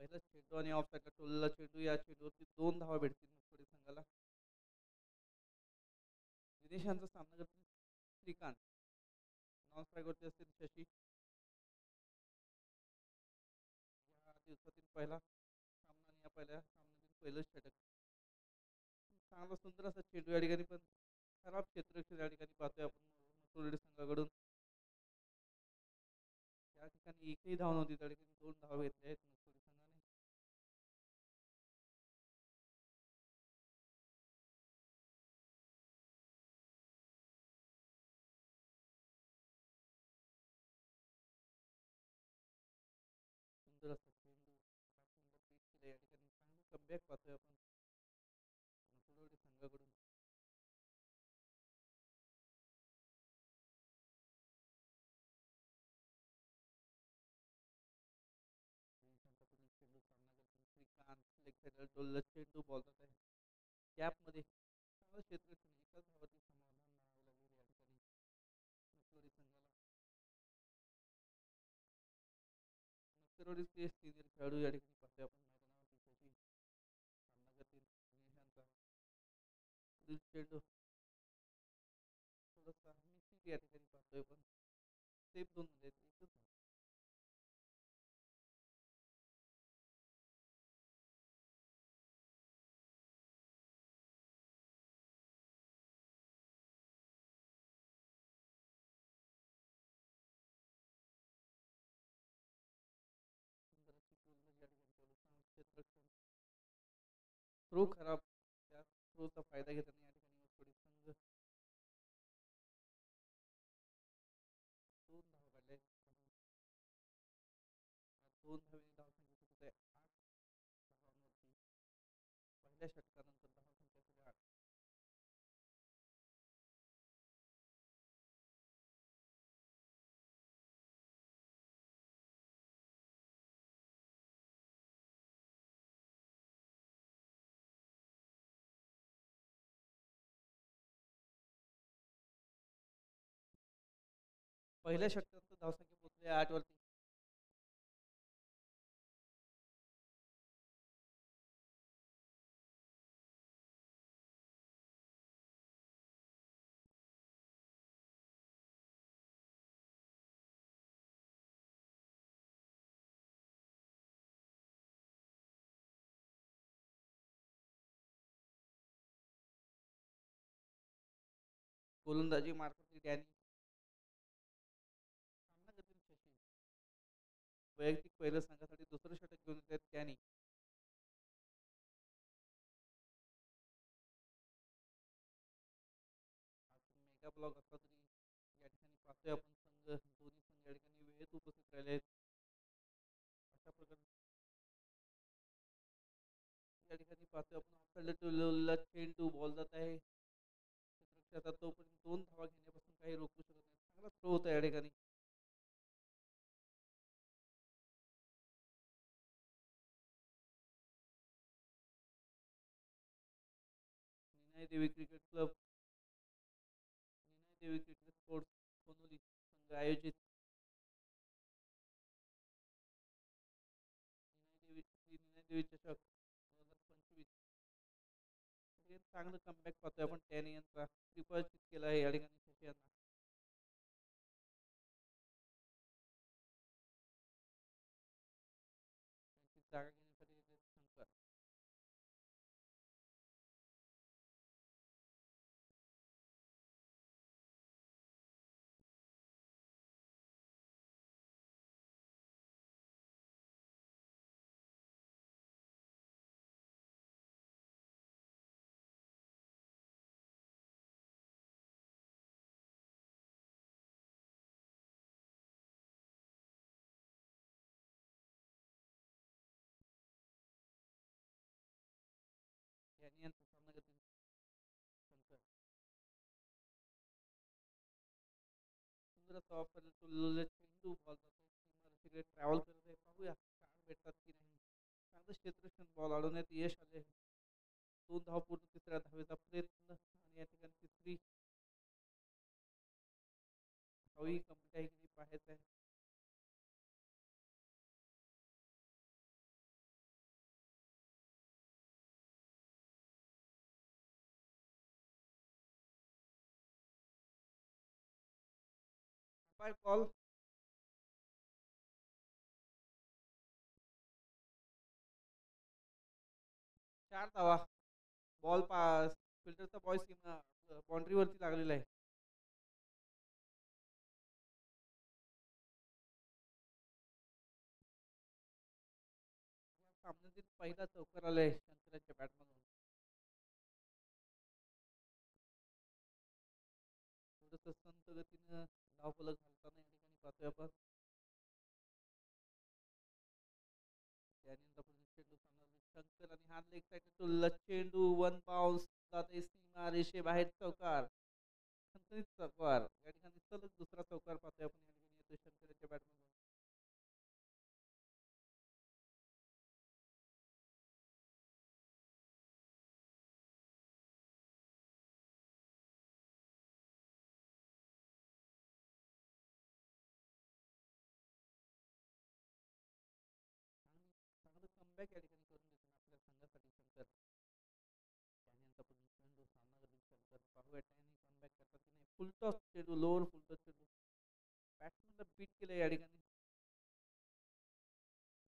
पहिलाच चेंडू आणि ऑफ साईडला टोललेला चेंडू, या चेंडूवरती 2 धावा भेटतील मुरकुडे संघाला. दिनेश यांचा सामना करतील श्रीकांत. नॉन स्ट्राईकवरती असतील शशी. या दिवसातील पहिला सामना आणि या पहिल्या सामन्यातील पहिलंच षटक. चांगला सुंदर असा चेंडू या ठिकाणी, पण खराब क्षेत्ररक्षण या ठिकाणी पाहतोय आपण मुरकुडे संघाकडून. या ठिकाणी एकही धाव नव्हती, त्या ठिकाणी 2 धावा घेतल्या आहेत मुरकुडे संघाने. सुंदर असा चेंडू, सुंदर पीच केलं या ठिकाणी. चांगलं कमबॅक पाहतोय आपण मुरकुडे संघाकडून. दिनेशांच्याकडून चेंडू सामना करतील श्रीकांत. लेग साईडला डोलला चेंडू, बॉल जात आहे कॅपमध्ये. चांगलं क्षेत्ररक्षण, एकाच धावाची समाधान मानावं लागेल या ठिकाणी मुरकुडे संघाला. नक्करवाडीचे सिनियर खेळाडू या ठिकाणी पाहतोय आपण मैदानावरती. शशी सामना करतील दिनेशांचा. पुढील चेंडू थोडासा मिसिंग या ठिकाणी पाहतोय, पण सेफ झोन मध्ये एकच धाव. सुंदर अशी गोलंदाजी या ठिकाणी चालू. चांगलं क्षेत्ररक्षण, थ्रो खराब. त्या थ्रोचा फायदा घेताना या ठिकाणी मुरकुडे संघ 2 धावा काढल्या. 2 धावेने धावसंख्या होत आहे 8 धावांवरती. पहिल्या षटकानंतर धावसंख्या झाली 8. पहिल्या षटकानंतर धावसंख्या पोहोचली 8 वरती. गोलंदाजी मार्फत डॅनी. सामना करतील शशी. वैयक्तिक पहिल्या संघासाठी दुसरं षटक घेऊन येत आहेत डॅनी. मेगा ब्लॉक असला तरी या ठिकाणी पाहतोय आपण संघ, दोन्ही संघ या ठिकाणी वेळेत उपस्थित राहिले आहेत. अशा प्रकारे या ठिकाणी पाहतोय आपण ऑफसाईडला चेंडू, बॉल जात आहे क्षेत्ररक्षणाचा. तोपर्यंत 2 धावा घेण्यापासून काही रोखू शकत नाही. चांगला थ्रो होता या ठिकाणी. निनाय देवी क्रिकेट क्लब, निनाय देवी क्रिकेट स्पोर्ट्स खोनोली संघ आयोजित निनाय देवी चषक 2025. चांगलं कमबॅक पाहतोय आपण. टॅनी यांचा ट्रिपल केला आहे या ठिकाणी शशी यांना. त्यांची जागा घेण्यासाठी येत आहेत शंकर. टॅनी यांचा सामना करतील शंकर. सुंदर असा ऑफर चेंडू, बॉल जातो सीमारेषेकडे ट्रॅव्हल करत आहे. पाहूया कार भेटतात की नाही. चांगलं क्षेत्ररक्षण, बॉल अडवण्यात यश आले. 2 धाव पूर्ण, तिसऱ्या धावेचा प्रयत्न आणि या ठिकाणी तिसरी धावही कंप्लीट आहे की नाही पाहायचं आहे. Umpire call. 4 धावा. Ball pass. फिल्डरचा बॉय सीमा बाउंड्रीवरती लागलेला आहे. सामन्यातील पहिला चौकार आलाय शंकराच्या बॅटमधून. थोडस संत गतीनं धावफलक घालताना या ठिकाणी पाहतोय आपण. त्यानंतर चेंडू शंकर आणि हा लेग साईड चेंडू वन बाउन्स जाते सीमा रेषेबाहेर चौकार. संकलित चौकार या ठिकाणी सलग दुसरा चौकार पाहतोय आपण. या ठिकाणी येतोय शंकराच्या बॅटमधून. चांगलं कमबॅक या ठिकाणी करून देतो आपल्या संघासाठी शंकर. त्यानंतर चेंडू सामनावीर शंकर. पाहूया त्याने कमबॅक करतात की नाही. फुलटॉस चेंडू लोअर फुलटॉस चेंडू बॅट्समॅनला बीट केलं या ठिकाणी.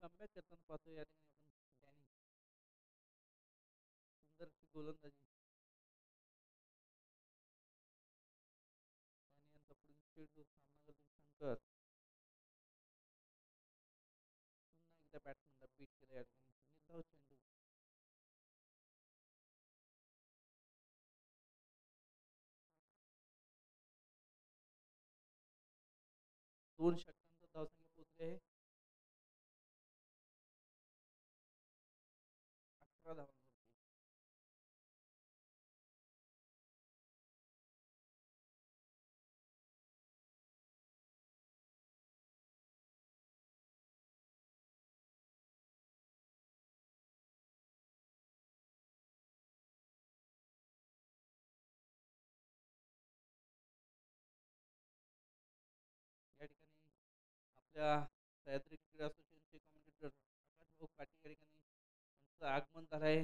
कमबॅक करताना पाहतोय या ठिकाणी आपण. डॅनी सुंदर अशी गोलंदाजी. त्यानंतर पुढील चेंडू सामनावीर शंकर. पुन्हा एकदा बॅट्समॅनला बीट केलं या ठिकाणी. निर्धाव चेंडू. 2 षटकांतर धावसंख्या पोहोचली आहे 18 धावांवरती. या ठिकाणी आपल्या सह्याद्री क्रीडा असोसिएशनचे कॉमेंटेटर आकाश भाऊ पाटील या ठिकाणी त्यांचं आगमन झालं आहे.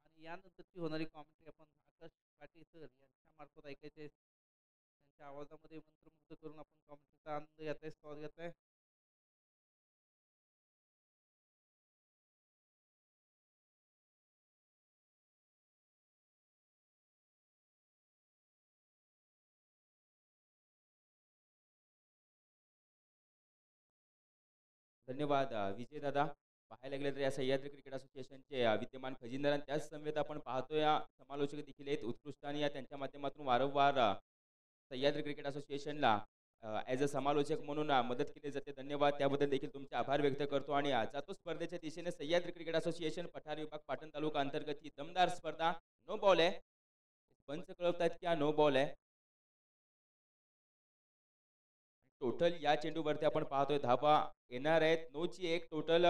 आणि यानंतरची होणारी कॉमेंट्री आपण आकाश पाटील सर यांच्या मार्फत ऐकायचे. त्यांच्या आवाजामध्ये मंत्रमुग्ध करून आपण कॉमेंट्रीचा आनंद घेत आहे, स्वाद घेत आहे. धन्यवाद विजय दादा. पाहायला गेलं तर या सह्याद्री क्रिकेट असोसिएशनचे विद्यमान खजिनदार आणि त्याच समवेत आपण पाहतोय समालोचक देखील आहेत उत्कृष्ट आणि या त्यांच्या माध्यमातून वारंवार सह्याद्री क्रिकेट असोसिएशनला ॲज अ समालोचक म्हणून मदत केली जाते. धन्यवाद, त्याबद्दल देखील तुमचे आभार व्यक्त करतो. आणि जातो स्पर्धेच्या दिशेने. सह्याद्री क्रिकेट असोसिएशन पठार विभाग पाटण तालुका अंतर्गत ही दमदार स्पर्धा. नो बॉल आहे. पंच कळवतात की हा नो बॉल आहे. टोटल या चेंडूवरती आपण पाहतोय धावा येणार आहेत 9ची 1. टोटल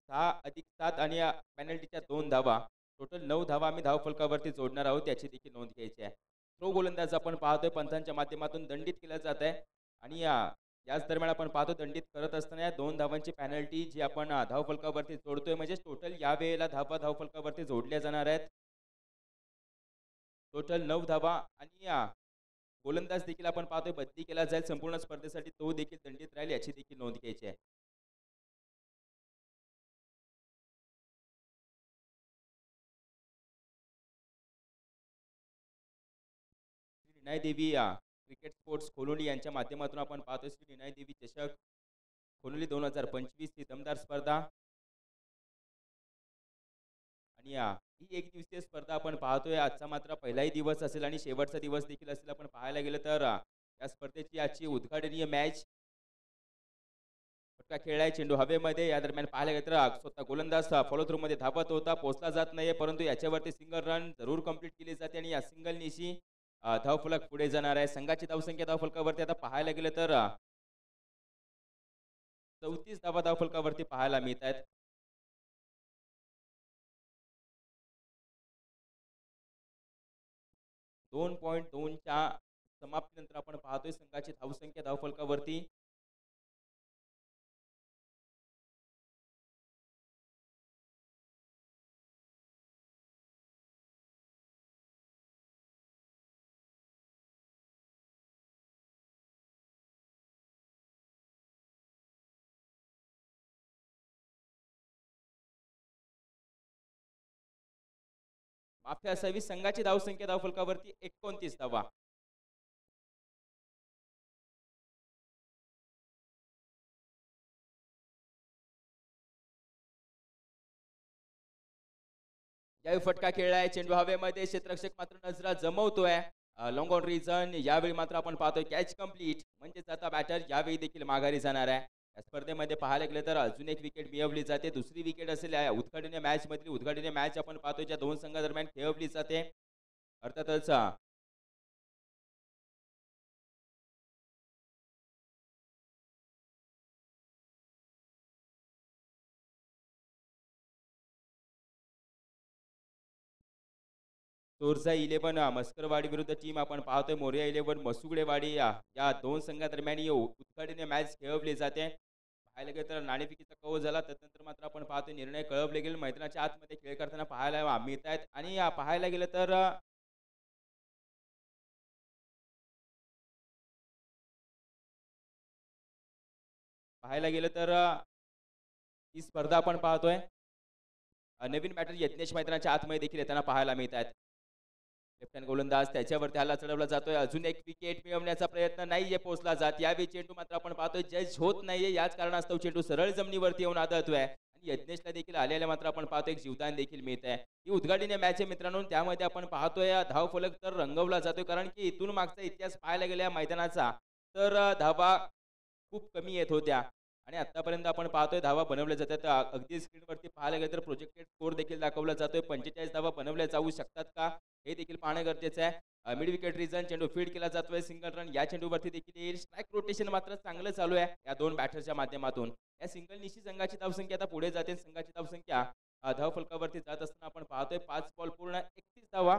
6+7 आणि पेनल्टीच्या 2 धावा. टोटल 9 धावा आम्ही धावफलकावरती जोडणार आहोत, याची देखील नोंद घ्यायची आहे. थ्रो गोलंदाज आपण पाहतोय पंचांच्या माध्यमातून दंडित केलं जात आहे. आणि याच दरम्यान आपण पाहतो दंडित करत असताना या 2 धावांची पॅनल्टी जी आपण धावफलकावरती जोडतोय, म्हणजे टोटल या वेळेला धावा धावफलकावरती जोडल्या जाणार आहेत. टोटल 9 धावा. आणि गोलंदाज देखील आपण पाहतोय बदली केला जाईल संपूर्ण स्पर्धेसाठी, तो देखील दंडित राहील, याची देखील नोंद घ्यायची आहे. श्री निनाय देवी क्रिकेट स्पोर्ट्स खोलोली यांच्या माध्यमातून आपण पाहतोय श्री निनाय देवी चषक खोलोली 2025 ही दमदार स्पर्धा. आणि ही एक दिवसीय स्पर्धा आपण पाहतोय. आजचा मात्र पहिलाही दिवस असेल आणि शेवटचा दिवस देखील असेल. आपण पाहायला गेलं तर या स्पर्धेची आजची उद्घाटनीय मॅच फटका खेळलाय चेंडू हवेमध्ये. या दरम्यान पाहायला गेलं तर स्वतः गोलंदाज फॉलो थ्रू मध्ये धावत होता, पोहोचला जात नाहीये, परंतु याच्यावरती सिंगल रन जरूर कंप्लीट केली जाते. आणि या सिंगल निशी धावफलक पुढे जाणार आहे. संघाची धावसंख्या धावफलकावरती आता पाहायला गेलं तर 34 धावा धावफलकावरती पाहायला मिळत आहेत. 2.2च्या समाप्तीनंतर आपण पाहतोय संघाची धावसंख्या धावफलकावरती माफी असावी. संघाची धावसंख्या धावफलकावरती 29 धावा. यावेळी फटका खेळलाय, चेंडू हवेमध्ये, क्षेत्ररक्षक मात्र नजरा जमवतोय. Long on reason. यावेळी मात्र आपण पाहतोय कॅच कंप्लीट, म्हणजेच आता बॅटर यावेळी देखील माघारी जाणार आहे. या स्पर्धेमध्ये पाहायला गेलं तर अजून एक विकेट मिळवली जाते. दुसरी विकेट असेल या उद्घाटनीय मॅच मधली. उद्घाटनीय मॅच आपण पाहतोय ज्या दोन संघादरम्यान खेळवली जाते. अर्थातच तोरजा 11 मस्करवाडी विरुद्ध टीम आपण पाहतोय मोरिया 11 मसुगडेवाडी. या दोन संघादरम्यान ही उद्घाटनीय मॅच खेळवली जाते. पाहायला गेलं तर नाणेफेकीचा कौल झाला, त्यानंतर मात्र आपण पाहतोय निर्णय कळवले गेले. मैदानाच्या आतमध्ये खेळ करताना पाहायला मिळत आहेत. आणि पाहायला गेलं तर ही स्पर्धा आपण पाहतोय नवीन बॅटर यज्ञेश मैदानाच्या आतमध्ये देखील येताना पाहायला मिळत आहेत. लेफ्ट हँड गोलंदाज त्याच्यावरती हल्ला चढवला जातोय. अजून एक विकेट मिळवण्याचा प्रयत्न नाहीये पोहोचला जात. यावेळी चेंडू मात्र आपण पाहतोय जज होत नाहीये. याच कारणास्तव चेंडू सरळ जमिनीवरती येऊन आदळतोय आणि यज्ञेशला देखील आलेल्या मात्र आपण पाहतोय एक जीवदान देखील मिळत आहे. ही उद्घाटनीय मॅच आहे मित्रांनो. त्यामध्ये आपण पाहतोय धावफलक तर रंगवला जातोय, कारण की इथून मागचा इतिहास पाहायला गेल्या मैदानाचा तर धावा खूप कमी येत होत्या आणि आतापर्यंत आपण पाहतोय धावा बनवल्या जातात. अगदी स्क्रीनवरती पाहायला गेलं तर प्रोजेक्टेड स्कोर देखील दाखवला जातोय. 45 धावा बनवल्या जाऊ शकतात का हे देखील पाहणं गरजेचं आहे. Mid wicket reason. चेंडू फीड केला जातोय. सिंगल रन या चेंडूवरती देखील येईल. स्ट्राईक रोटेशन मात्र चांगलं चालू आहे या दोन बॅटरच्या माध्यमातून. या सिंगल निशी संघाची धावसंख्या आता पुढे जाते. संघाची धावसंख्या धावफलकावरती जात असताना आपण पाहतोय 5 बॉल पूर्ण 31 धावा.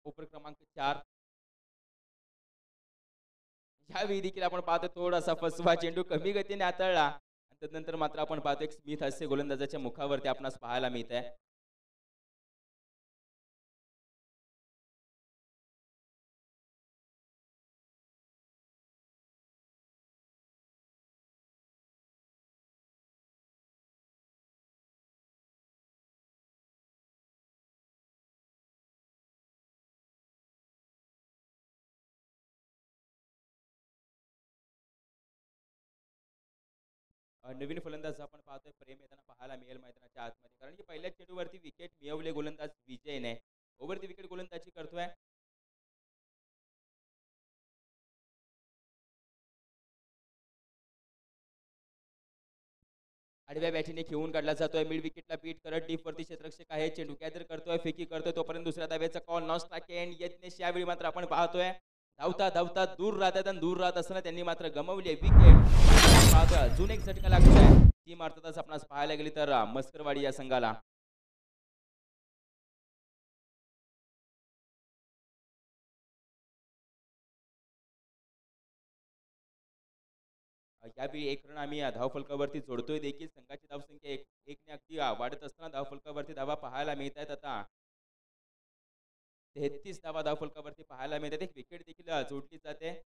ओव्हर क्रमांक 4. यावेळी देखील आपण पाहतो थोडासा फसवा चेंडू कमी गतीने हाताळला आणि त्यानंतर मात्र आपण पाहतो एक स्मिथ हास्य गोलंदाजाच्या मुखावरती आपणास पाहायला मिळत आहे. नवीन फलंदाज आपण पाहतोय प्रेम येताना पाहायला मिळेल मैदानाच्या आतमध्ये, कारण की पहिल्या चेंडूवरती विकेट मिळवले गोलंदाज विजयने. ओव्हरती विकेट गोलंदाजी करतोय. आडव्या बॅटीने खेळून काढला जातोय. मिड विकेटला बीट करत डीप वरती क्षेत्ररक्षक आहे. चेंडू गॅदर करतोय, फेकी करतोय, तोपर्यंत दुसऱ्या धावेचा call non strike end. Yagnesh यावेळी मात्र आपण पाहतोय धावता धावता दूर राहतात आणि दूर राहत असताना त्यांनी मात्र गमावली विकेट. पाहतोय अजून एक झटका लागतोय. टीम अर्थातच आपणास पाहायला गेली तर मस्करवाडी या संघाला. यावेळी एक रन आम्ही धावफलकावरती जोडतोय देखील. संघाची धावसंख्या एक ने अगदी वाढत असताना धावफलकावरती धावा पाहायला मिळत आहेत. आता 33 धावा धावफलकावरती पाहायला मिळतात. एक विकेट देखील जोडली जाते.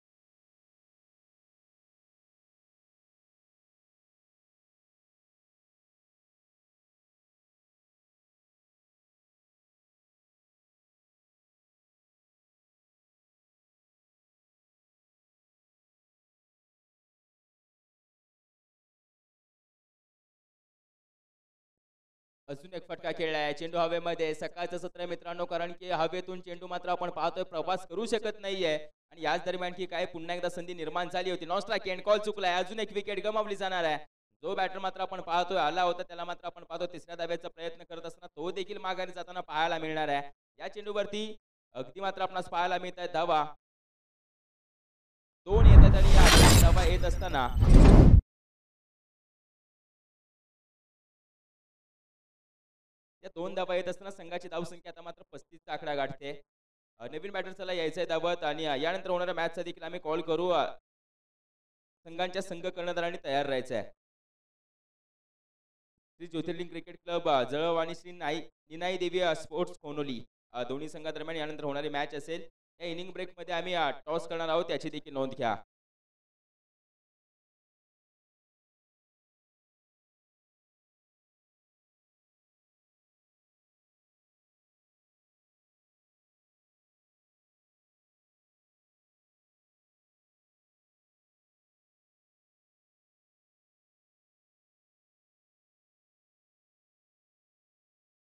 अजून एक फटका खेळलाय. चेंडू हवेमध्ये. सकाळचं सत्र मित्रांनो, कारण की हवेतून चेंडू मात्र आपण पाहतोय प्रवास करू शकत नाहीये. आणि याच दरम्यान की काय पुन्हा एकदा संधी निर्माण झाली होती. नॉन स्ट्राइक एंड कॉल चुकलाय. अजून एक विकेट गमावली जाणार आहे. जो बॅटर मात्र आपण पाहतोय आला होता त्याला मात्र आपण पाहतो तिसऱ्या धाब्याचा प्रयत्न करत असताना तो देखील माघारी जाताना पाहायला मिळणार आहे. या चेंडूवरती अगदी मात्र आपणास पाहायला मिळत आहे धावा 2 येतात आणि या 2 धावा येत असताना या 2 धावा येत असताना संघाची धावसंख्या आता मात्र 35 आकडा गाठते. नवीन बॅटर्सला यायचंय धावत आणि यानंतर होणाऱ्या मॅचचा देखील आम्ही कॉल करू. संघांच्या संघ कर्णधारांनी तयार राहायचं आहे. श्री ज्योतिर्लिंग क्रिकेट क्लब जळव आणि श्री निनाई देवी स्पोर्ट्स खोनोली दोन्ही संघादरम्यान यानंतर होणारी मॅच असेल. या इनिंग ब्रेक मध्ये आम्ही टॉस करणार आहोत याची देखील नोंद घ्या.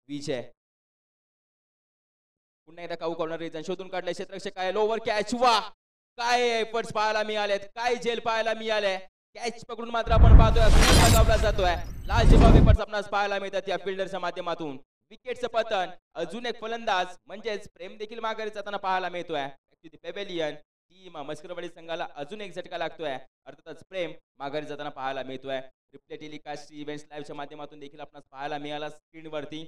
विजय पुन्हा एकदा काऊ कॉर्नर रिजन शोधून काढले. क्षेत्ररक्षक काय लोवर कॅच वा काय एफर्ट्स पाहायला मिळालेत. काय झेल पाहायला मिळाले. कॅच पकडून मात्र आपण पाहतोय लगावला जातोय. लाजवाब एफर्ट्स आपणास पाहायला मिळतात या फिल्डरच्या माध्यमातून. विकेटचं पतन अजून एक फलंदाज म्हणजेच प्रेम देखील माघारी जाताना पाहायला मिळतोय. पेवेलियन टीम मस्करवाडी संघाला अजून एक झटका लागतोय. अर्थातच प्रेम माघारी जाताना पाहायला मिळतोय. रिप्ले टेलिकास्ट इव्हेंट्स लाईव्हच्या माध्यमातून देखील आपणास पाहायला मिळाला स्क्रीनवरती.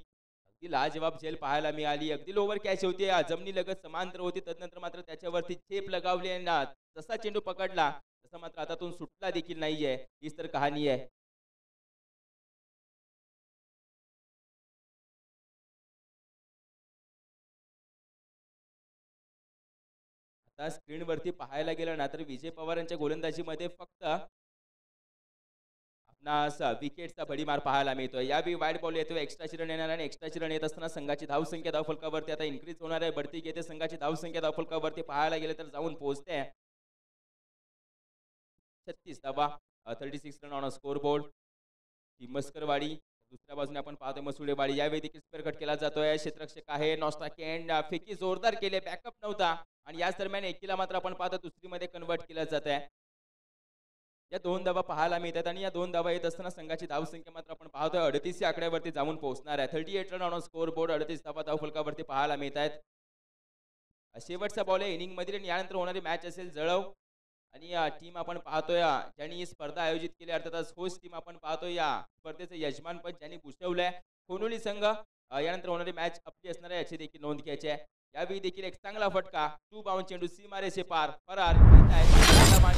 अगदी लाजवाब झेल पाहायला मिळाली. अगदी लोवर कॅच होती जमिनी लगत समांतर होती. तदनंतर मात्र त्याच्यावरती चेप लगावली आणि जसा चेंडू पकडला तसा मात्र हातातून सुटला देखील नाहीये. हीच तर कहाणी आहे. आता स्क्रीनवरती पाहायला गेलं ना तर विजय पवार यांच्या गोलंदाजीमध्ये फक्त विकेटचा भडीमार पाहायला मिळतोय. यावेळी वाईड बॉल येतोय. एक्स्ट्राची रन येणार आणि एक्स्ट्राची रन येत असताना संघाची धावसंख्या धावफलकावरती आता इन्क्रीज होणार आहे. बढती घेते संघाची धावसंख्या धावफलकावरती पाहायला गेले तर जाऊन पोहोचते 36 धावा 36 रन ऑन स्कोर बोर्ड. ती मस्करवाडी दुसऱ्या बाजूने आपण पाहतोय मसुडेवाडी. यावेळी देखील स्पेअर कट केला जातोय. क्षेत्ररक्षक आहे नॉस्टा कॅन्ड फेकी जोरदार केले. बॅकअप नव्हता आणि याच दरम्यान एकीला मात्र आपण पाहतो दुसरीमध्ये कन्वर्ट केलं जात आहे. या 2 धावा पाहायला मिळतात आणि या 2 धावा येत असताना संघाची धावसंख्या मात्र आपण पाहतोय 38 या आकड्यावरती जाऊन पोहोचणार आहे. 38 रन ऑन स्कोर बोर्ड 38 धावा धावफलकावरती पाहायला मिळत आहेत. शेवटचा बॉल आहे इनिंग मध्ये आणि यानंतर होणारी मॅच असेल जळव आणि टीम आपण पाहतोय ज्यांनी ही स्पर्धा आयोजित केली अर्थातच होस्ट टीम आपण पाहतोय या स्पर्धेचं यजमानपद ज्यांनी भूषवलंय खोनोली संघ. यानंतर होणारी मॅच आपली असणार आहे याची देखील नोंद घ्यायची आहे. यावेळी देखील एक चांगला फटका 2 बाउंड चेंडू सीमारेचे पार फरार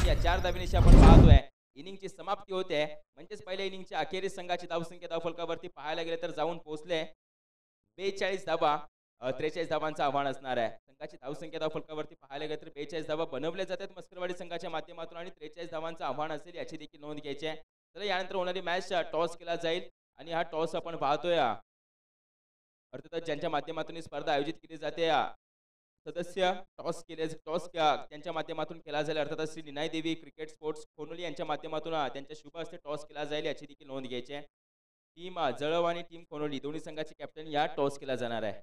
या 4 धावेनिशी आपण पाहतोय इनिंगची समाप्ती होते. म्हणजेच पहिल्या इनिंगच्या अखेरीस संघाची धावसंख्या धावफलकावरती पाहायला गेले तर जाऊन पोहोचले 42 धावा. 43 धावांचं आव्हान असणार आहे. संघाची धावसंख्या धावफलकावरती पाहायला गेले तर 42 धावा बनवल्या जातात मस्करवाडी संघाच्या माध्यमातून आणि 43 धावांचं आव्हान असेल याची देखील नोंद घ्यायची आहे. तर यानंतर होणारी मॅच टॉस केला जाईल आणि हा टॉस आपण पाहतोय अर्थातच ज्यांच्या माध्यमातून ही स्पर्धा आयोजित केली जाते सदस्य टॉस त्यांच्या माध्यमातून केला जाईल. अर्थातच श्री निनाई देवी क्रिकेट स्पोर्ट्स खोनोली यांच्या माध्यमातून त्यांच्या शुभ हस्ते टॉस केला जाईल याची देखील नोंद घ्यायची आहे. टीम जळव आणि टीम खोनोली दोन्ही संघाचे कॅप्टन या टॉस केला जाणार आहे.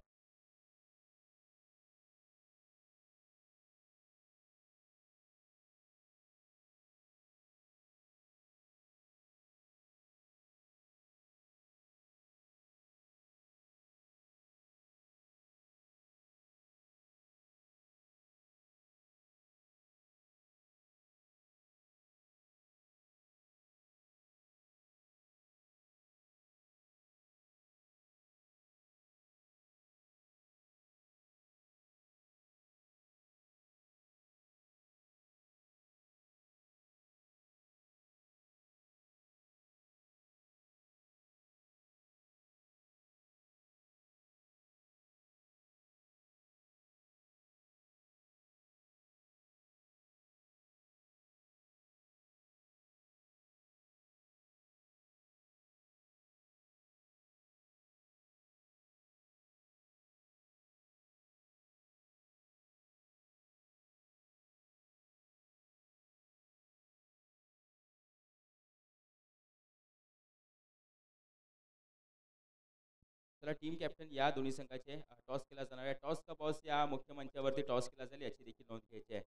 तर टीम कॅप्टन या दोन्ही संघाचे टॉस केला जाणार आहे. टॉस का बॉस या मुख्य मंचावरती टॉस केला जाईल याची देखील नोंद घ्यायची आहे.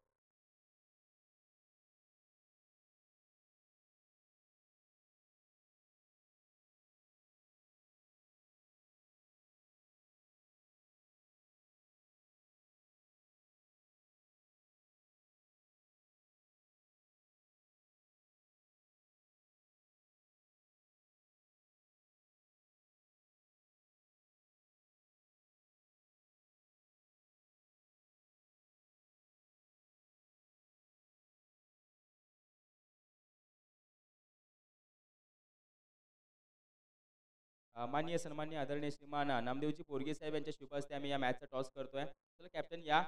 माननीय सन्माननीय आदरणीय श्रीमान नामदेवजी पोरगे साहेब यांच्या शुभ हस्ते आम्ही या मॅचचा टॉस करतोय. चला कॅप्टन या.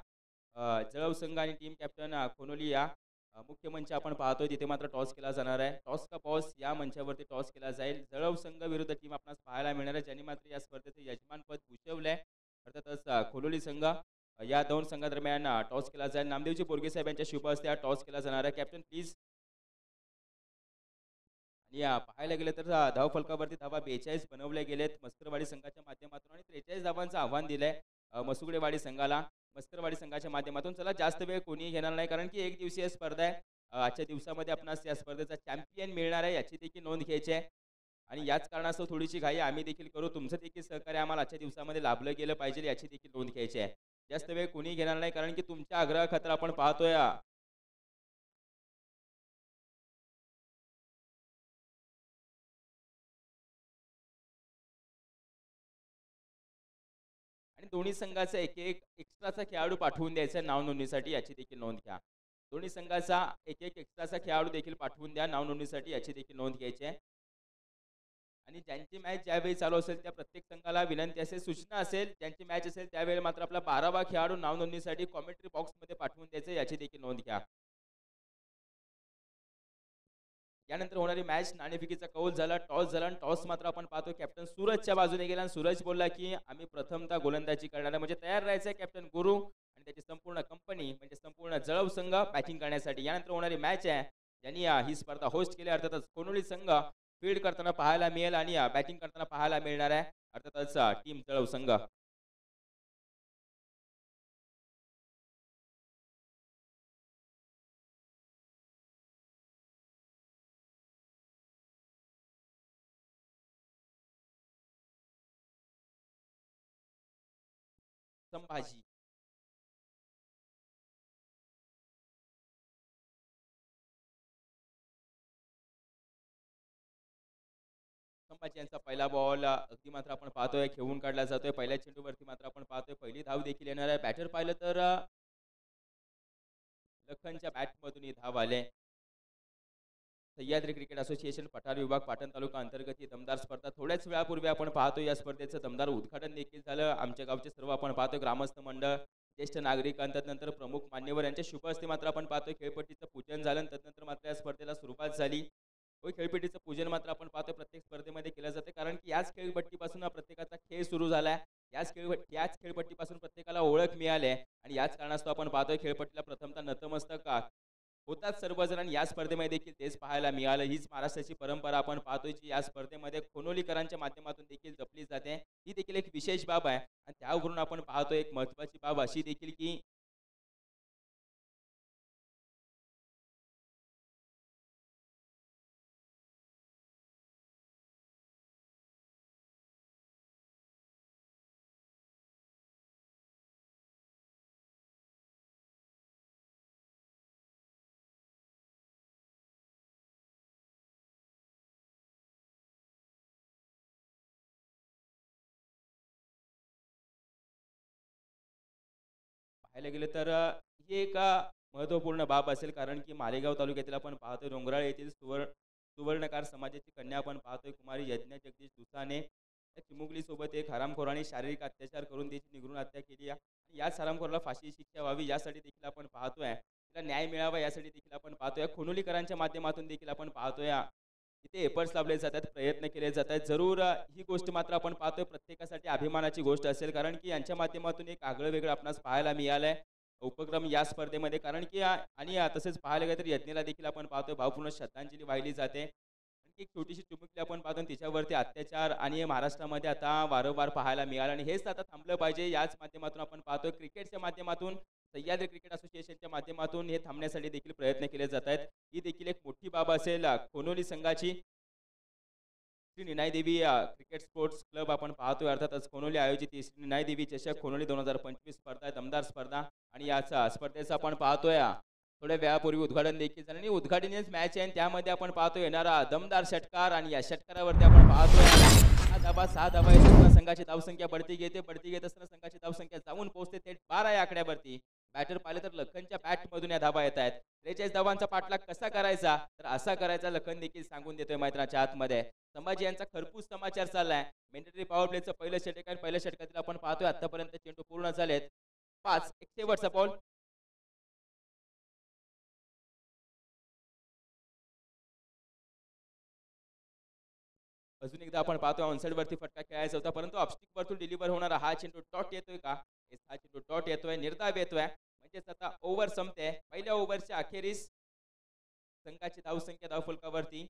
जळव संघ आणि टीम कॅप्टन खोनोली या मुख्य मंच आपण पाहतोय, तिथे मात्र टॉस केला जाणार आहे. टॉस का बॉस या मंचावरती टॉस केला जाईल. जळव संघ विरुद्ध टीम आपणास पाहायला मिळणार आहे, ज्यांनी मात्र या स्पर्धेचे यजमानपद भूषवलंय. अर्थातच खोलोली संघ या दोन संघादरम्यान टॉस केला जाईल. नामदेवजी पोरगे साहेब यांच्या शुभ हस्ते हा टॉस केला जाणार आहे. Captain please. आणि पाहायला गेलं तर धावफलकावरती धावा 42 बनवल्या गेलेत मस्करवाडी संघाच्या माध्यमातून आणि 43 धावांचं आव्हान दिलंय मसुगडेवाडी संघाला. मस्करवाडी संघाच्या माध्यमातून. चला जास्त वेळ कोणीही घेणार नाही, कारण की एक दिवसीय स्पर्धा आहे. आजच्या दिवसामध्ये आपणास या स्पर्धेचा चॅम्पियन मिळणार आहे, याची देखील नोंद घ्यायची आहे. आणि याच कारणास्तव थोडीशी घाई आम्ही देखील करू. तुमचं देखील सहकार्य आम्हाला आजच्या दिवसामध्ये लाभलं गेलं पाहिजे, याची देखील नोंद घ्यायची आहे. जास्त वेळ कोणीही घेणार नाही, कारण की तुमच्या आग्रहाखातर आपण पाहतोय आणि दोन्ही संघाचा एक एक एक्स्ट्राचा खेळाडू पाठवून द्यायचा नाव नोंदणीसाठी, याची देखील नोंद घ्या. दोन्ही संघाचा एक एक एक्स्ट्राचा खेळाडू देखील पाठवून द्या नाव नोंदणीसाठी, याची देखील नोंद घ्यायची आहे. आणि ज्यांची मॅच ज्यावेळी चालू असेल त्या प्रत्येक संघाला विनंती असेल, सूचना असेल, ज्यांची मॅच असेल त्यावेळी मात्र आपला 12वा खेळाडू नाव नोंदणीसाठी कॉमेंट्री बॉक्समध्ये पाठवून द्यायचं, याची देखील नोंद घ्या. यानंतर होणारी मॅच नाणेफेकीचा कौल झाला, टॉस झाला आणि टॉस मात्र आपण पाहतो कॅप्टन सूरजच्या बाजूने गेला आणि सूरज बोलला की आम्ही प्रथमतः गोलंदाजी करणार आहे, म्हणजे तयार राहायचं आहे कॅप्टन गुरु आणि त्याची संपूर्ण कंपनी म्हणजे संपूर्ण जळव संघ बॅटिंग करण्यासाठी. यानंतर होणारी मॅच आहे ज्यांनी ही स्पर्धा होस्ट केली, अर्थातच खोनोली संघ फील्ड करताना पाहायला मिळेल आणि बॅटिंग करताना पाहायला मिळणार आहे अर्थातच टीम जळव संघ. संभाजी संभाजी यांचा पहिला बॉल अगदी मात्र आपण पाहतोय खेळून काढला जातोय. पहिल्या चेंडूवरती मात्र आपण पाहतोय पहिली धाव देखील येणार आहे. बॅटर पाहिलं तर लखनच्या बॅटमधून ही धाव आले. सह्याद्री क्रिकेट असोसिएशन पठार विभाग पाटण तालुका अंतर्गत ही दमदार स्पर्धा थोड्याच वेळापूर्वी आपण पाहतो या स्पर्धेचं दमदार उद्घाटन देखील झालं. आमच्या गावचे सर्व आपण पाहतोय ग्रामस्थ मंडळ, ज्येष्ठ नागरिक, तदनंतर प्रमुख मान्यवर यांच्या शुभ हस्ते मात्र आपण पाहतोय खेळपट्टीचं पूजन झालं. तदनंतर मात्र या स्पर्धेला सुरुवात झाली. खेळपट्टीचं पूजन मात्र आपण पाहतोय प्रत्येक स्पर्धेमध्ये केलं जाते, कारण की याच खेळपट्टीपासून प्रत्येकाचा खेळ सुरू झालाय. याच खेळपट्टीपासून प्रत्येकाला ओळख मिळाली आहे आणि याच कारणास्तव आपण पाहतोय खेळपट्टीला प्रथमतः नतमस्तक होतात सर्वजण आणि या स्पर्धेमध्ये देखील तेच पाहायला मिळालं. हीच महाराष्ट्राची परंपरा आपण पाहतोय जी या स्पर्धेमध्ये खोनोलीकरांच्या माध्यमातून देखील जपली जाते. ही देखील एक विशेष बाब आहे आणि त्यावरून आपण पाहतोय एक महत्वाची बाब अशी देखील की पाहायला गेलं तर ही एक महत्त्वपूर्ण बाब असेल, कारण की मालेगाव तालुक्यातील आपण पाहतोय डोंगराळ येथील सुवर्णकार समाजाची कन्या आपण पाहतोय कुमारी यज्ञ जगदीश दुसाने चिमुकली सोबत एक हरामखोराने शारीरिक अत्याचार करून त्याची निघून हत्या केली आणि याच हरामखोराला फाशी शिक्षा व्हावी यासाठी देखील आपण पाहतोय, तिला न्याय मिळावा यासाठी देखील आपण पाहतोय. खोनोलीकरांच्या माध्यमातून देखील आपण पाहतोय इथे एफर्ट्स लावले जातात, प्रयत्न केले जात आहेत. जरूर ही गोष्ट मात्र आपण पाहतोय प्रत्येकासाठी अभिमानाची गोष्ट असेल, कारण की यांच्या माध्यमातून एक आगळं वेगळं आपणास पाहायला मिळालंय उपक्रम या स्पर्धेमध्ये. कारण की आणि तसेच पाहायला गेलं तर यज्ञला देखील आपण पाहतोय भावपूर्ण श्रद्धांजली वाहिली जाते. आणखी एक छोटीशी चिमुकली आपण पाहतो तिच्यावरती अत्याचार आणि महाराष्ट्रामध्ये आता वारंवार पाहायला मिळालं आणि हेच आता थांबलं पाहिजे. याच माध्यमातून आपण पाहतोय क्रिकेटच्या माध्यमातून सह्याद्री क्रिकेट असोसिएशनच्या माध्यमातून हे थांबण्यासाठी देखील प्रयत्न केले जात आहेत. ही देखील एक मोठी बाब असेल. खोनोली संघाची श्री निनाई देवी क्रिकेट स्पोर्ट्स क्लब आपण पाहतोय, अर्थातच खोनोली आयोजित श्री निनाई देवी चषक खोनोली 2025 स्पर्धा आहे, दमदार स्पर्धा आणि याच स्पर्धेचा आपण पाहतोय थोड्या वेळापूर्वी उद्घाटन देखील झालं आणि उद्घाटनीच मॅच आहे. त्यामध्ये आपण पाहतो येणारा दमदार षटकार आणि या षटकारावरती आपण पाहतोय 6 धावा येतात. संघाची धावसंख्या बढती घेत असताना संघाची धावसंख्या जाऊन पोहोचते थेट 12 या आकड्यावरती. बॅटर पाहिलं तर लखनच्या बॅटमधून या धावा येत आहेत. 43 धावांचा पाठलाग कसा करायचा तर असा करायचा लखन देखील सांगून देतोय मैदानाच्या आतमध्ये. संभाजी यांचा खरपूस समाचार चाललाय. मॅन्डेटरी पॉवर प्लेचं पहिलं षटक आणि पहिल्या षटकातील आपण पाहतोय आतापर्यंत चेंडू पूर्ण झालेत 5. एक शेवटचा बॉल. अजून एकदा आपण पाहतोय ऑनसाइड वरती फटका खेळायचा होता परंतु ऑफस्टिक वरतून डिलिव्हर होणारा हा चेंडू डॉट येतोय का? येस, हा चेंडू डॉट येतोय, निर्धाव येतोय. म्हणजेच आता ओव्हर संपते. पहिल्या ओव्हरच्या अखेरीस संघाची धावसंख्या धावफलकावरती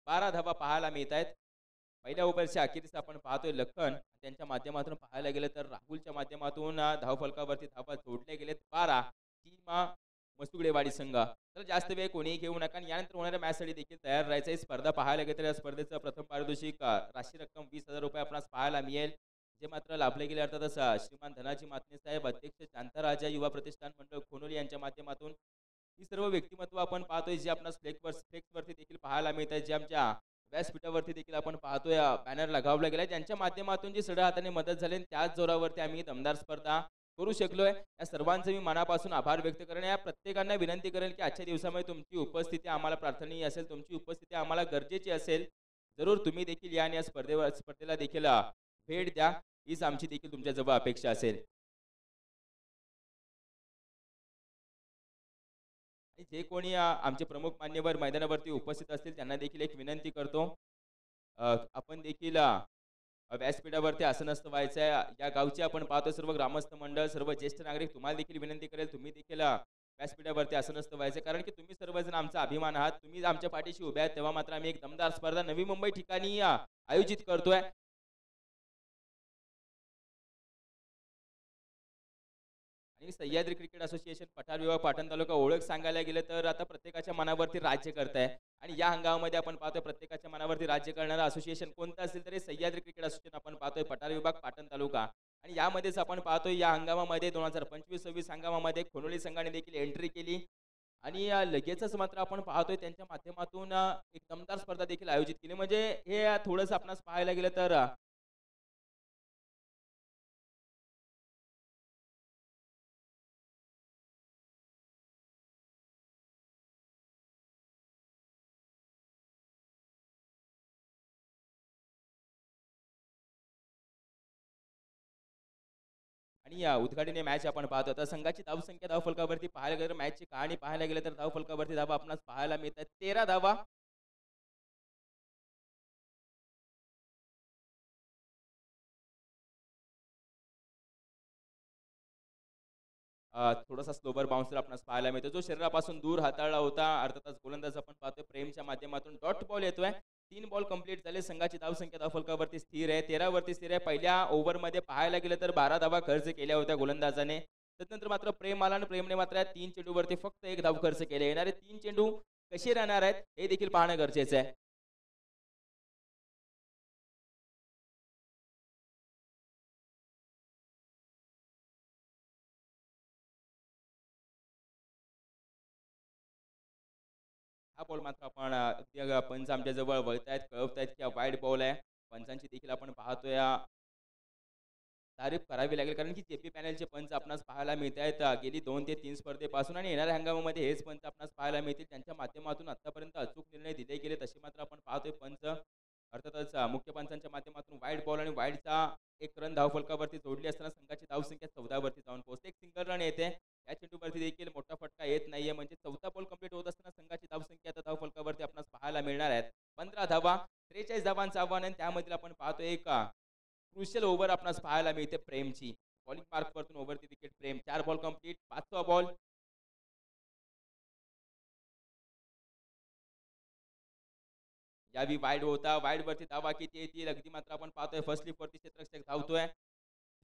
12 धावा पाहायला मिळत आहेत. पहिल्या ओव्हरच्या अखेरीस आपण पाहतोय लखन त्यांच्या माध्यमातून पाहायला गेलं तर राहुलच्या माध्यमातून धावफलकावरती धावा जोडले गेलेत 12. टीम मसुगडेवाडी संघ. तर जास्त वेळ कोणीही घेऊ नका आणि यानंतर होणाऱ्या मॅचसाठी देखील तयार राहायचं. स्पर्धा पाहायला गेलं तर या स्पर्धेचं प्रथम पारितोषिक राशी रक्कम 20,000 रुपये आपणास पाहायला मिळेल. जे मात्र लाभले गेले अर्थातच श्रीमान धनाजी मातने साहेब अध्यक्ष शांताराजा युवा प्रतिष्ठान मंडळ खोनोली यांच्या माध्यमातून ही सर्व व्यक्तिमत्व आपण पाहतोय जे आपणास फ्लेक्सवरती देखील पाहायला मिळत आहे. जे आमच्या व्यासपीठावरती देखील आपण पाहतोय बॅनर लगावला गेलाय ज्यांच्या माध्यमातून जी सढळ हाताने मदत झाली त्याच जोरावरती आम्ही दमदार स्पर्धा करू शकलोय. या सर्वांचे मी मनापासून आभार व्यक्त करेन. या प्रत्येकांना विनंती करेन की आजच्या दिवसामध्ये तुमची उपस्थिती आम्हाला प्रार्थनीय असेल, तुमची उपस्थिती आम्हाला गरजेची असेल. जरूर तुम्ही देखील या आणि या स्पर्धेला देखील भेट द्या. हीच आमची देखील तुमच्याजवळ अपेक्षा असेल. आणि जे कोणी आमचे प्रमुख मान्यवर मैदानावरती उपस्थित असतील त्यांना देखील एक विनंती करतो. आपण देखील व्यासपीठावरती आसनस्थ व्हायचं आहे. या गावचे आपण पाहतो सर्व ग्रामस्थ मंडळ, सर्व ज्येष्ठ नागरिक तुम्हाला देखील विनंती करेल तुम्ही देखील व्यासपीठावरती आसनस्थ व्हायचं कारण की तुम्ही सर्वजण आमचा अभिमान आहात. तुम्ही आमच्या पाठीशी उभे आहात तेव्हा मात्र आम्ही एक दमदार स्पर्धा नवी मुंबई ठिकाणी आयोजित करतोय. आणि सह्याद्री क्रिकेट असोसिएशन पठार विभाग पाटण तालुका ओळख सांगायला गेलं तर आता प्रत्येकाच्या मनावरती राज्य करत आहे. आणि या हंगामामध्ये आपण पाहतोय प्रत्येकाच्या मनावरती राज्य करणारं असोसिएशन कोणतं असेल तरी सह्याद्री क्रिकेट असोसिएशन आपण पाहतोय पठार विभाग पाटण तालुका. आणि यामध्येच आपण पाहतोय या हंगामामध्ये 2025-26 हंगामामध्ये खोनोली संघाने देखील एंट्री केली. आणि लगेचच मात्र आपण पाहतोय त्यांच्या माध्यमातून एक दमदार स्पर्धा देखील आयोजित केली. म्हणजे हे थोडंसं आपणास पाहायला गेलं तर आणि उद्घाटनीय मॅच आपण पाहतो तर संघाची धावसंख्या धावफलकावरती पाहायला गेलं मॅचची कहाणी पाहायला गेलं तर धावफलकावरती धावा आपणास पाहायला मिळतात 13 धावा. थोडासा स्लोबर बाउन्सर आपणास पाहायला मिळतो जो शरीरापासून दूर हाताळला होता. अर्थातच गोलंदाज आपण पाहतोय प्रेमच्या माध्यमातून डॉट बॉल येतोय. 3 बॉल कंप्लीट झाले. संघाची धावसंख्या धावफलकावरती स्थिर आहे 13 वरती स्थिर आहे. पहिल्या ओव्हरमध्ये पाहायला गेलं तर 12 धावा खर्च केल्या होत्या गोलंदाजाने. त्यानंतर मात्र प्रेम आला आणि प्रेमने मात्र 3 चेंडूवरती फक्त 1 धाव खर्च केले. येणारे 3 चेंडू कसे राहणार आहेत हे देखील पाहणं गरजेचं आहे. हा बॉल मात्र आपण अगदी पंच आमच्या जवळ वळतायत कळवतायत की वाईड बॉल आहे. पंचांची देखील आपण पाहतोय तारीफ करावी लागेल कारण की जेपी पॅनलचे पंच आपणास पाहायला मिळत आहेत गेली 2 ते 3 स्पर्धेपासून आणि येणाऱ्या हंगामामध्ये हेच पंच आपणास पाहायला मिळतील. त्यांच्या माध्यमातून आतापर्यंत अचूक निर्णय दिले गेले तसे मात्र आपण पाहतोय पंच अर्थातच मुख्य पंचांच्या माध्यमातून वाईड बॉल आणि वाईडचा एक रन धावफलकावरती जोडली असताना संघाची धावसंख्या 14 वरती जाऊन पोहोचते. एक सिंगल रन येते. या चेंडूवरती देखील मोठा फटका येत नाहीये म्हणजे 14 बॉल कंप्लीट होत असताना संघाची धावसंख्या आता धावफलकावरती आपणास पाहायला मिळणार आहेत 15 धावा. 43 धावांचं आव्हान आणि त्यामध्ये आपण पाहतोय एक क्रुशियल ओव्हर आपणास पाहायला मिळते प्रेमची. बॉलिंग मार्क वरतून ओव्हरची विकेट प्रेम 4 बॉल कंप्लीट 5वा बॉल. यावी वाईड होता. वाईड वरती धावा किती येतील अगदी मात्र आपण पाहतोय फर्स्ट लिफ वरती क्षेत्ररक्षक धावतोय.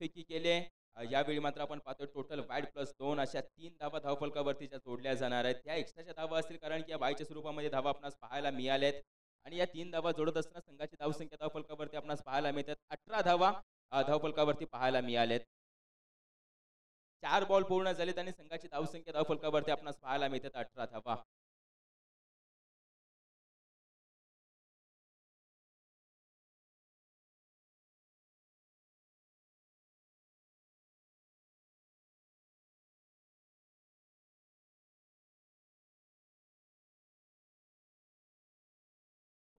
फेकी केले. यावेळी मात्र आपण पाहतोय टोटल वाईड प्लस 2 अशा 3 धावा धावफलकावरती ज्या जोडल्या जाणार आहेत. त्या एक्स्ट्राच्या धावा असतील कारण की या बायच्या स्वरूपामध्ये धावा आपणास पाहायला मिळाल्यात. आणि या 3 धावा जोडत असताना संघाची धावसंख्या धावफलकावरती आपणास पाहायला मिळतात 18 धावा धावफलकावरती पाहायला मिळाल्यात. 4 बॉल पूर्ण झालेत आणि संघाची धावसंख्या धावफलकावरती आपणास पाहायला मिळतात 18 धावा.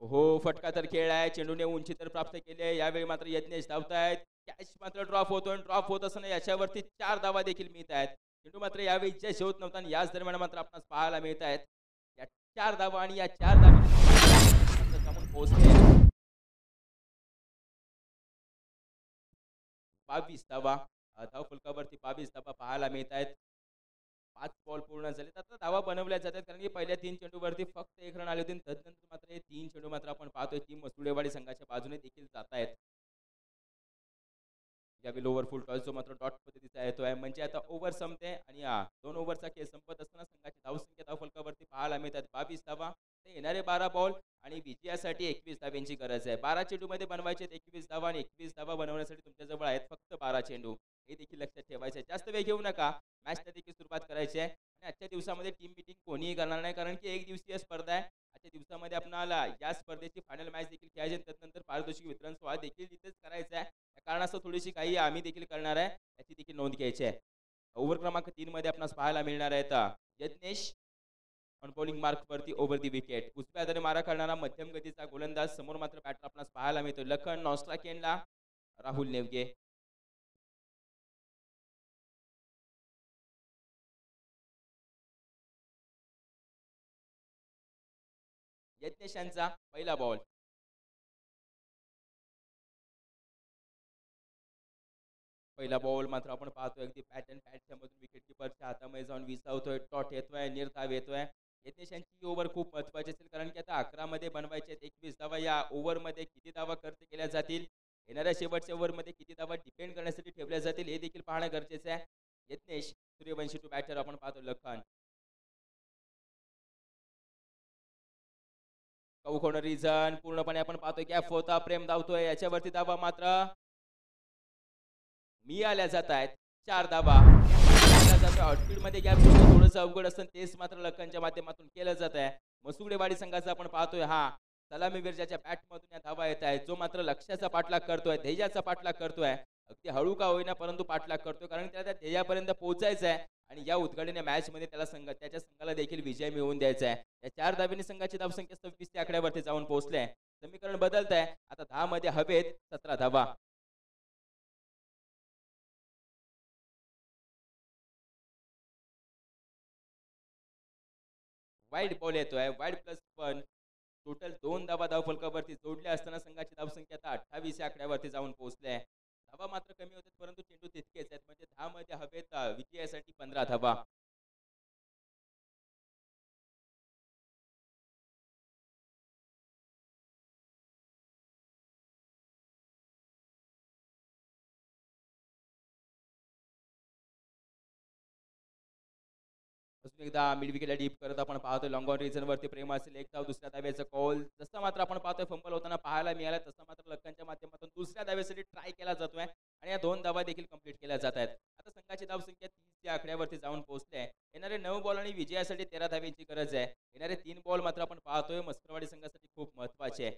हो, फटका तर खेळलाय. चेंडूने उंची तर प्राप्त केली आहे. यावेळी मात्र यज्ञेश धावतायत. कॅच मात्र ड्रॉप होतोय. ड्रॉप होत असताना याच्यावरती 4 धावा देखील मिळत आहेत. चेंडू मात्र यावेळी जश होत नव्हता आणि याच दरम्यान मात्र आपणास पाहायला मिळत आहेत. या 4 धावा आणि या 4 धावा जाऊन पोहोचले 22 धावा. धाव फलकावरती 22 धावा पाहायला मिळत आहेत. 5 बॉल पूर्ण झाले. आता धावा बनवल्या जातात कारण की पहिल्या 3 चेंडूवरती फक्त 1 रन आले होते. तदनंतर मात्र हे 3 चेंडू मात्र आपण पाहतोय टीम मसुडेवाडी संघाच्या बाजूने देखील जात आहेत. यावेळी ओव्हर फुल टॉस जो मात्र डॉट पद्धतीचा येतोय म्हणजे आता ओव्हर संपते आणि 2 ओव्हरचा खेळ संपत असताना संघाची धावसंख्या धावफलकावरती पाहायला मिळतात 22 धावा. ते येणारे 12 बॉल आणि विजयासाठी 21 धाव्यांची गरज आहे. 12 चेंडूमध्ये बनवायचे 21 धावा आणि 21 धावा बनवण्यासाठी तुमच्याजवळ आहेत फक्त 12 चेंडू. हे देखील लक्षात ठेवायचं आहे. जास्त वेळ घेऊ नका. मॅचला देखील सुरुवात करायची आहे आणि आजच्या दिवसामध्ये टीम मीटिंग कोणीही करणार नाही कारण की एक दिवसीय स्पर्धा आहे. आजच्या दिवसामध्ये आपल्याला या स्पर्धेची फायनल मॅच देखील खेळायची आहे. त्यानंतर पारितोषिक वितरण सोहळा देखील इथेच करायचा आहे. त्या कारणास्तव थोडीशी काही आम्ही देखील करणार आहे याची देखील नोंद घ्यायची आहे. ओव्हर क्रमांक 3 मध्ये आपणास पाहायला मिळणार आहेत यज्ञेश ऑन बॉलिंग मार्क वरती ओव्हर दी विकेट. उजव्या हाताने मारा करणारा मध्यम गतीचा गोलंदाज. समोर मात्र बॅटर आपणास पाहायला मिळतो लखन. नॉस्ट्रा केनला राहुल नेवगे. यज्ञेशांचा पहिला बॉल. पहिला बॉल मात्र आपण पाहतोय अगदी बॅट अँड बॅटच्या मधून विकेट किपरच्या हातामध्ये जाऊन विसावतोय. टॉट येतोय. निर्धाव येतोय. यज्ञेशांची ओव्हर खूप महत्वाची असेल कारण की आता 11 मध्ये बनवायचे 21 धावा. या ओव्हरमध्ये किती धावा खर्च केल्या जातील येणाऱ्या शेवटच्या ओव्हरमध्ये किती धावा डिपेंड करण्यासाठी ठेवल्या जातील हे देखील पाहणं गरजेचं आहे. यज्ञेश सूर्यवंशी टू बॅटर आपण पाहतो लखन. कौखोन रिझन पूर्णपणे आपण पाहतोय गॅप होता. प्रेम धावतोय. याच्यावरती धावा मात्र मिळाल्या जात आहेत 4 धावा. आउटफील्ड मध्ये गॅप थोडंसं अवघड असतं तेच मात्र लखनच्या माध्यमातून केलं जात आहे. मसुडेवाडी संघाचा आपण पाहतोय सलामीवीर ज्याच्या बॅट मधून या धावा येत आहेत. जो मात्र लक्ष्याचा पाठलाग करतोय ध्येयाचा पाठलाग करतोय. अगदी हळू का होईना परंतु पाठलाग करतोय कारण त्याला त्या ध्येयापर्यंत पोहोचायचं आहे आणि या उद्घाटन मॅच मध्ये त्याच्या संघाला देखील विजय मिळवून द्यायचा आहे. या 4 धाब्यांनी संघाची धावसंख्या 26 च्या आकड्यावरती जाऊन पोहोचले. समीकरण बदलत आहे. आता 10 मध्ये हवेत 17 धावा. वाईड बॉल येतोय. वाईड +1 टोटल 2 धावा धावफलकावरती जोडल्या असताना संघाची धावसंख्या आता 28 या आकड्यावरती जाऊन पोहोचले आहे. धावा मात्र कमी होतात परंतु चेंडू तितकेच आहेत म्हणजे 10 मध्ये हवेत विजयासाठी 15 धावा. अजून एकदा मिड विकेटला डीप करत आपण पाहतोय लॉंग ऑन रिझन वरती प्रेम असेल. एक धाव दुसऱ्या धाव्याचा कॉल जसं मात्र आपण पाहतोय फंबल होताना पाहायला मिळाला तसं मात्र लखनच्या माध्यमातून दुसऱ्या धाव्यासाठी ट्राय केला जातोय आणि या 2 धावा देखील कंप्लीट केल्या जात आहेत. आता संघाची धावसंख्या 30 च्या आकड्यावरती जाऊन पोहोचले आहे. येणारे 9 बॉल आणि विजयासाठी 13 धाव्यांची गरज आहे. येणारे 3 बॉल मात्र आपण पाहतोय मस्करवाडी संघासाठी खूप महत्वाचे आहे.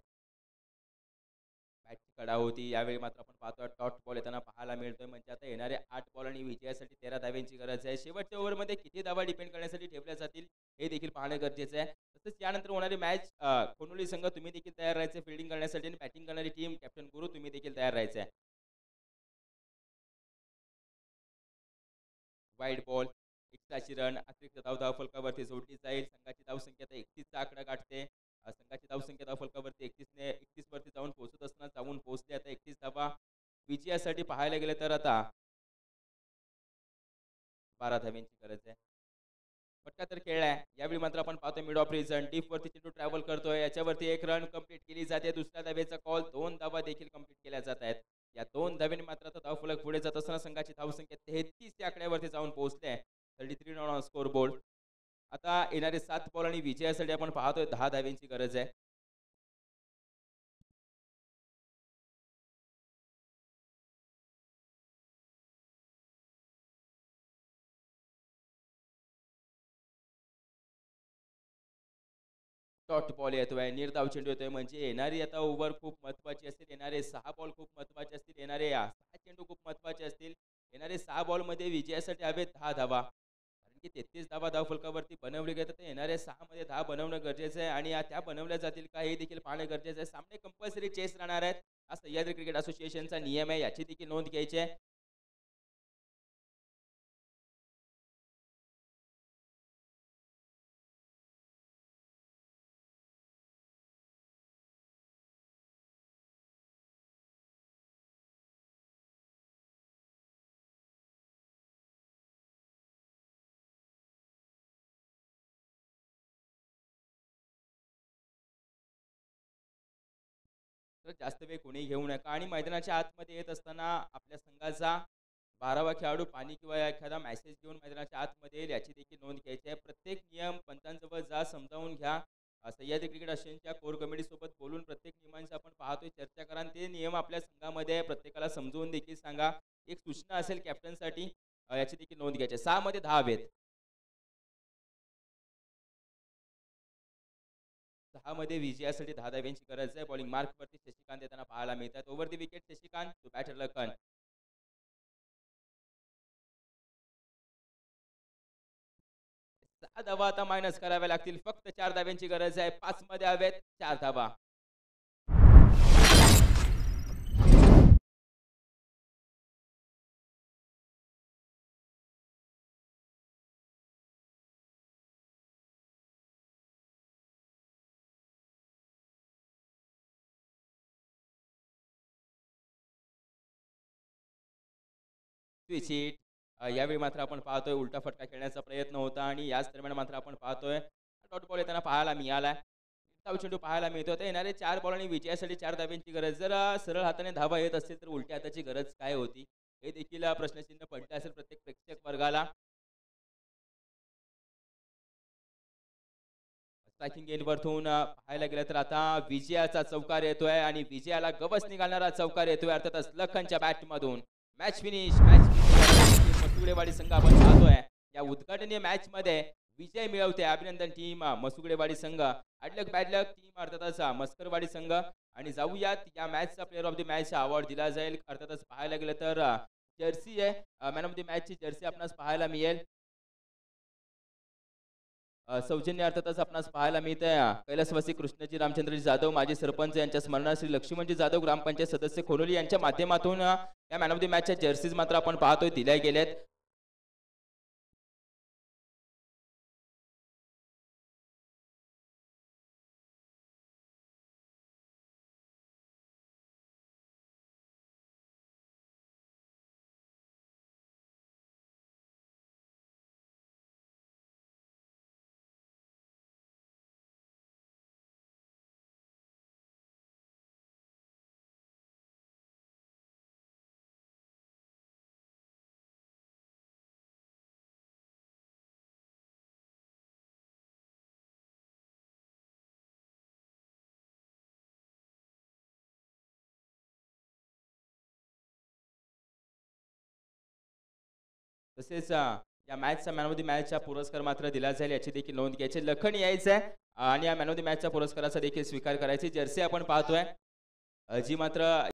बॅटची कडा होती. यावेळी मात्र आपण पाहतोय टॉट बॉल येताना पाहायला मिळतोय म्हणजे आता येणारे 8 बॉल आणि विजयासाठी 13 धाव्यांची गरज आहे. शेवटच्या ओव्हरमध्ये किती धावा डिपेंड करण्यासाठी ठेवल्या जातील हे देखील पाहणं गरजेचं आहे. तसंच यानंतर होणारी मॅच खोनोली संघ तुम्ही देखील तयार राहायचे फिल्डिंग करण्यासाठी आणि बॅटिंग करणारी टीम कॅप्टन गुरु तुम्ही देखील तयार राहायचे आहे. वाईड बॉल एक्स्ट्राची रन अतिरिक्त धाव फलकावरती जोडली जाईल. संघाची धावसंख्या आता 31 चा आकडा गाठते. संघाची धावसंख्या धावफलकावरती 31 वरती जाऊन पोहोचत असताना जाऊन पोहोचले आता 31 धावा. विजयासाठी पाहायला गेले तर आता 12 धाव्यांची गरज आहे. फटका तर खेळलाय. यावेळी मात्र आपण पाहतोय मिड ऑफ रिझन डीप वरती चेंडू ट्रॅव्हल करतोय. याच्यावरती 1 रन कंप्लीट केली जाते. दुसऱ्या धावेचा कॉल 2 धावा देखील कंप्लीट केल्या जात आहेत. या 2 धाव्यांनी मात्र आता धावफलक पुढे जात असताना संघाची धावसंख्या 33 या आकड्यावरती जाऊन पोहोचले. 33 ऑन स्कोर बोर्ड. आता येणारे 7 बॉल आणि विजयासाठी आपण पाहतोय 10 धाव्यांची गरज आहे. डॉट बॉल येतोय. निर्धाव चेंडू येतोय म्हणजे येणारी आता ओव्हर खूप महत्वाची असतील. येणारे 6 बॉल खूप महत्वाचे असतील. येणारे 6 चेंडू खूप महत्वाचे असतील. येणारे 6 बॉल मध्ये विजयासाठी हवे 10 धावा कारण की 33 धावा धावफलकावरती बनवले गेले, तर येणाऱ्या 6 मध्ये 10 बनवणं गरजेचं आहे आणि त्या बनवल्या जातील का हे देखील पाहणं गरजेचं आहे. सामने कंपल्सरी चेस राहणार आहेत. हा सह्याद्री क्रिकेट असोसिएशनचा नियम आहे, याची देखील नोंद घ्यायची आहे. तर जास्त वेळ कोणी घेऊ नका आणि मैदानाच्या आतमध्ये येत असताना आपल्या संघाचा 12वा खेळाडू पाणी किंवा एखादा मेसेज घेऊन मैदानाच्या आतमध्ये येईल, याची देखील नोंद घ्यायची आहे. प्रत्येक नियम पंचांजवळ जा, समजावून घ्या. सह्याद्री क्रिकेट असोसिएशनच्या कोर कमिटी सोबत बोलून प्रत्येक नियमांची आपण पाहतोय, चर्चा करा आणि ते नियम आपल्या संघामध्ये प्रत्येकाला समजवून देखील सांगा. एक सूचना असेल कॅप्टनसाठी, याची देखील नोंद घ्यायची आहे. 6 मध्ये 10 हवेत. 6 मध्ये विजयासाठी 10 धाव्यांची गरज आहे. बॉलिंग मार्कवरती शशिकांत येताना पाहायला मिळतात. ओव्हर द विकेट शशिकांत, तो बॅटर लखन. 6 धावा आता मायनस कराव्या लागतील. फक्त 4 धाव्यांची गरज आहे. 5 मध्ये हवेत 4 धावा. स्विच यावेळी मात्र आपण पाहतोय उलटा फटका खेळण्याचा प्रयत्न होता आणि याच दरम्यान मात्र आपण पाहतोय डॉट बॉल येताना पाहायला मिळालाय. चेंडू पाहायला मिळतो. तर येणारे 4 बॉल आणि विजयासाठी 4 धाव्यांची गरज. जर सरळ हाताने धावा येत असतील तर उलट्या हाताची गरज काय होती, हे देखील प्रश्नचिन्ह पडलं असेल प्रत्येक प्रेक्षक वर्गाला. स्ट्रायकिंग एंडवरतून पाहायला गेलं तर आता विजयाचा चौकार येतोय आणि विजयाला गवस निघालणारा चौकार येतोय अर्थातच लखनच्या बॅट मधून. Match finish. मसुगडेवाडी संघ आपण पाहतोय या उद्घाटनीय मॅच मध्ये विजय मिळवते. अभिनंदन टीम मसुगडेवाडी संघ. ॲडलक बॅडलक टीम अर्थातच मस्करवाडी संघ. आणि जाऊयात या मॅचचा player of the match award दिला जाईल. अर्थातच पाहायला गेलं तर जर्सी आहे मॅन ऑफ द मॅचची जर्सी आपणास पाहायला मिळेल. सौजन्य अर्थातच आपणास पाहायला मिळते कैलासवासी कृष्णजी रामचंद्रजी जाधव माजी सरपंच यांच्या स्मरणार्थ श्री लक्ष्मणजी जाधव ग्रामपंचायत सदस्य खोनोली यांच्या माध्यमातून या मॅन ऑफ द मॅचच्या जर्सीज मात्र आपण पाहतोय दिल्या गेल्यात. तसेच या मॅचचा मॅन ऑफ द मॅचचा पुरस्कार मात्र दिला जाईल, याची देखील नोंद घ्यायची. लखन यायचं आहे आणि या मॅन ऑफ द मॅचच्या पुरस्काराचा देखील स्वीकार करायची. जर्सी आपण पाहतोय जी मात्र